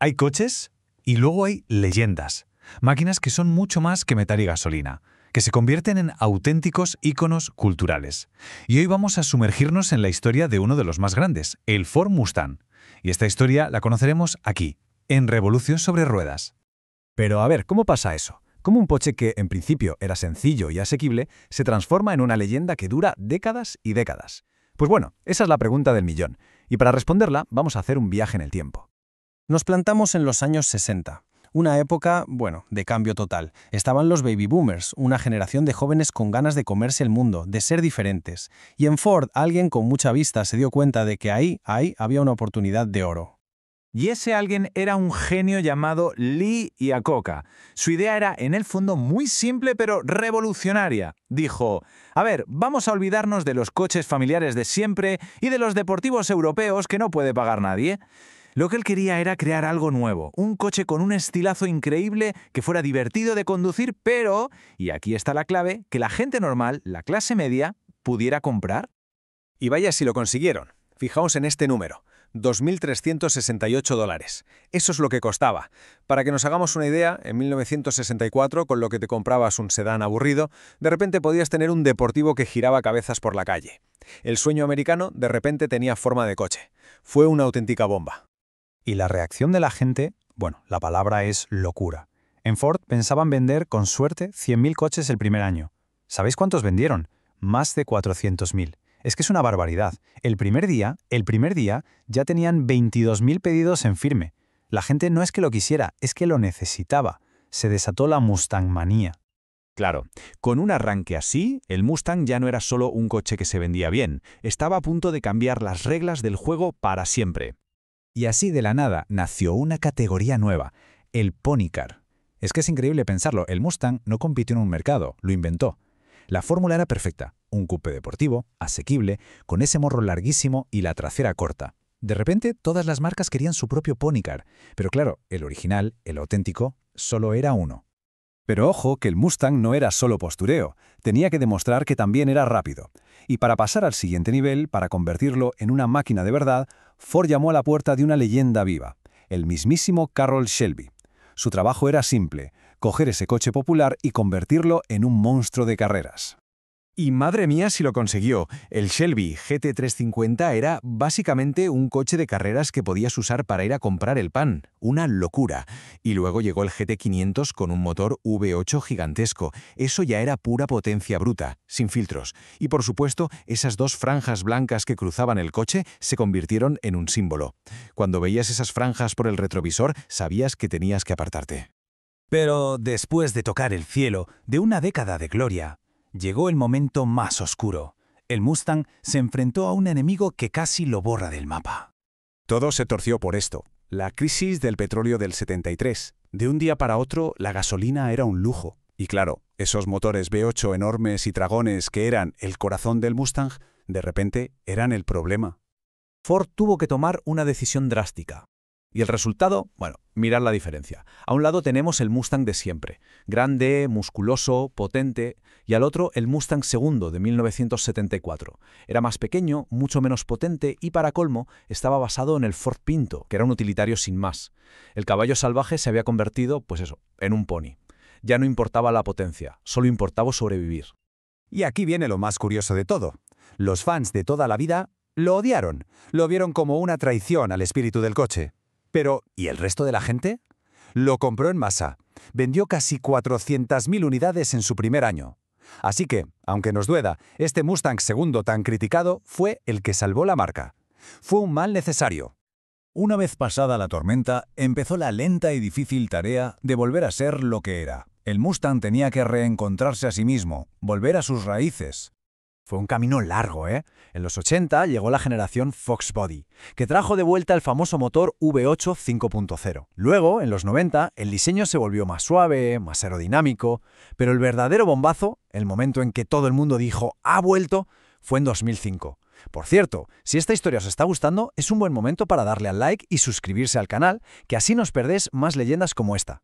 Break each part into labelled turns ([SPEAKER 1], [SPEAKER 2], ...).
[SPEAKER 1] Hay coches y luego hay leyendas. Máquinas que son mucho más que metal y gasolina, que se convierten en auténticos íconos culturales. Y hoy vamos a sumergirnos en la historia de uno de los más grandes, el Ford Mustang. Y esta historia la conoceremos aquí, en Revolución sobre Ruedas.
[SPEAKER 2] Pero a ver, ¿cómo pasa eso? ¿Cómo un coche que en principio era sencillo y asequible se transforma en una leyenda que dura décadas y décadas? Pues bueno, esa es la pregunta del millón. Y para responderla vamos a hacer un viaje en el tiempo.
[SPEAKER 3] Nos plantamos en los años 60. Una época, de cambio total. Estaban los baby boomers, una generación de jóvenes con ganas de comerse el mundo, de ser diferentes. Y en Ford, alguien con mucha vista se dio cuenta de que ahí había una oportunidad de oro.
[SPEAKER 4] Y ese alguien era un genio llamado Lee Iacocca. Su idea era, en el fondo, muy simple pero revolucionaria. Dijo, a ver, vamos a olvidarnos de los coches familiares de siempre y de los deportivos europeos que no puede pagar nadie. Lo que él quería era crear algo nuevo, un coche con un estilazo increíble que fuera divertido de conducir, pero, y aquí está la clave, que la gente normal, la clase media, pudiera comprar.
[SPEAKER 2] Y vaya si lo consiguieron. Fijaos en este número. $2.368. Eso es lo que costaba. Para que nos hagamos una idea, en 1964, con lo que te comprabas un sedán aburrido, de repente podías tener un deportivo que giraba cabezas por la calle. El sueño americano de repente tenía forma de coche. Fue una auténtica bomba.
[SPEAKER 1] Y la reacción de la gente, la palabra es locura. En Ford pensaban vender, con suerte, 100.000 coches el primer año. ¿Sabéis cuántos vendieron? Más de 400.000. Es que es una barbaridad. El primer día, ya tenían 22.000 pedidos en firme. La gente no es que lo quisiera, es que lo necesitaba. Se desató la Mustang-manía.
[SPEAKER 4] Claro, con un arranque así, el Mustang ya no era solo un coche que se vendía bien, estaba a punto de cambiar las reglas del juego para siempre.
[SPEAKER 1] Y así de la nada nació una categoría nueva, el Pony Car. Es que es increíble pensarlo, el Mustang no compitió en un mercado, lo inventó. La fórmula era perfecta, un coupé deportivo, asequible, con ese morro larguísimo y la trasera corta. De repente, todas las marcas querían su propio Pony Car, pero claro, el original, el auténtico, solo era uno.
[SPEAKER 2] Pero ojo que el Mustang no era solo postureo, tenía que demostrar que también era rápido. Y para pasar al siguiente nivel, para convertirlo en una máquina de verdad, Ford llamó a la puerta de una leyenda viva, el mismísimo Carroll Shelby. Su trabajo era simple, coger ese coche popular y convertirlo en un monstruo de carreras.
[SPEAKER 4] Y madre mía si lo consiguió. El Shelby GT350 era básicamente un coche de carreras que podías usar para ir a comprar el pan. Una locura. Y luego llegó el GT500 con un motor V8 gigantesco. Eso ya era pura potencia bruta, sin filtros. Y por supuesto, esas dos franjas blancas que cruzaban el coche se convirtieron en un símbolo. Cuando veías esas franjas por el retrovisor, sabías que tenías que apartarte.
[SPEAKER 1] Pero después de tocar el cielo, de una década de gloria, llegó el momento más oscuro. El Mustang se enfrentó a un enemigo que casi lo borra del mapa.
[SPEAKER 2] Todo se torció por esto, la crisis del petróleo del 73. De un día para otro, la gasolina era un lujo. Y claro, esos motores V8 enormes y dragones que eran el corazón del Mustang, de repente eran el problema.
[SPEAKER 1] Ford tuvo que tomar una decisión drástica. Y el resultado, mirad la diferencia. A un lado tenemos el Mustang de siempre, grande, musculoso, potente, y al otro el Mustang segundo de 1974. Era más pequeño, mucho menos potente y para colmo estaba basado en el Ford Pinto, que era un utilitario sin más. El caballo salvaje se había convertido, en un pony. Ya no importaba la potencia, solo importaba sobrevivir.
[SPEAKER 2] Y aquí viene lo más curioso de todo. Los fans de toda la vida lo odiaron, lo vieron como una traición al espíritu del coche. Pero, ¿y el resto de la gente? Lo compró en masa. Vendió casi 400.000 unidades en su primer año. Así que, aunque nos duela, este Mustang segundo tan criticado fue el que salvó la marca. Fue un mal necesario.
[SPEAKER 5] Una vez pasada la tormenta, empezó la lenta y difícil tarea de volver a ser lo que era. El Mustang tenía que reencontrarse a sí mismo, volver a sus raíces.
[SPEAKER 3] Fue un camino largo, ¿eh? En los 80 llegó la generación Fox Body, que trajo de vuelta el famoso motor V8 5.0. Luego, en los 90, el diseño se volvió más suave, más aerodinámico, pero el verdadero bombazo, el momento en que todo el mundo dijo ¡ha vuelto!, fue en 2005. Por cierto, si esta historia os está gustando, es un buen momento para darle al like y suscribirse al canal, que así no os perdéis más leyendas como esta.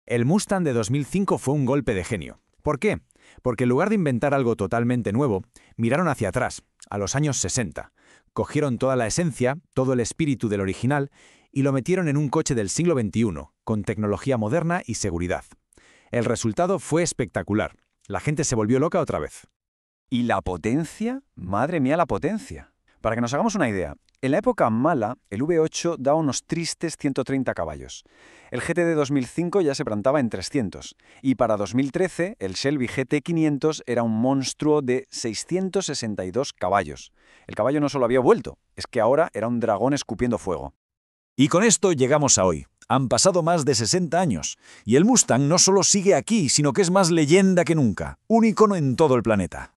[SPEAKER 4] El Mustang de 2005 fue un golpe de genio. ¿Por qué? Porque en lugar de inventar algo totalmente nuevo, miraron hacia atrás, a los años 60. Cogieron toda la esencia, todo el espíritu del original
[SPEAKER 1] y lo metieron en un coche del siglo XXI, con tecnología moderna y seguridad. El resultado fue espectacular. La gente se volvió loca otra vez.
[SPEAKER 3] ¿Y la potencia? Madre mía, la potencia. Para que nos hagamos una idea, en la época mala, el V8 daba unos tristes 130 caballos. El GT de 2005 ya se plantaba en 300. Y para 2013, el Shelby GT 500 era un monstruo de 662 caballos. El caballo no solo había vuelto, es que ahora era un dragón escupiendo fuego.
[SPEAKER 4] Y con esto llegamos a hoy. Han pasado más de 60 años, y el Mustang no solo sigue aquí, sino que es más leyenda que nunca, un icono en todo el planeta.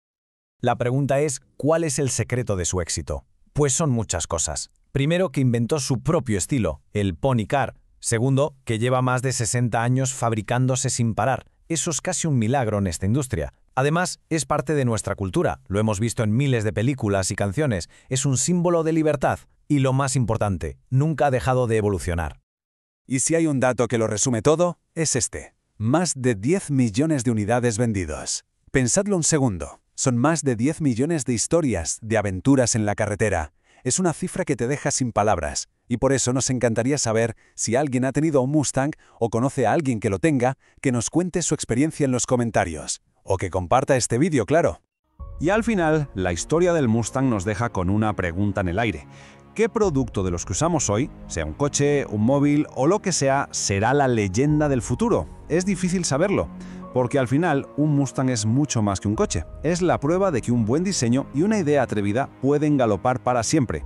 [SPEAKER 6] La pregunta es, ¿cuál es el secreto de su éxito? Pues son muchas cosas. Primero, que inventó su propio estilo, el Pony Car. Segundo, que lleva más de 60 años fabricándose sin parar. Eso es casi un milagro en esta industria. Además, es parte de nuestra cultura. Lo hemos visto en miles de películas y canciones. Es un símbolo de libertad. Y lo más importante, nunca ha dejado de evolucionar.
[SPEAKER 2] Y si hay un dato que lo resume todo, es este. Más de 10 millones de unidades vendidos. Pensadlo un segundo. Son más de 10 millones de historias, de aventuras en la carretera. Es una cifra que te deja sin palabras. Y por eso nos encantaría saber si alguien ha tenido un Mustang o conoce a alguien que lo tenga, que nos cuente su experiencia en los comentarios. O que comparta este vídeo, claro.
[SPEAKER 7] Y al final, la historia del Mustang nos deja con una pregunta en el aire. ¿Qué producto de los que usamos hoy, sea un coche, un móvil o lo que sea, será la leyenda del futuro? Es difícil saberlo, porque al final un Mustang es mucho más que un coche. Es la prueba de que un buen diseño y una idea atrevida pueden galopar para siempre.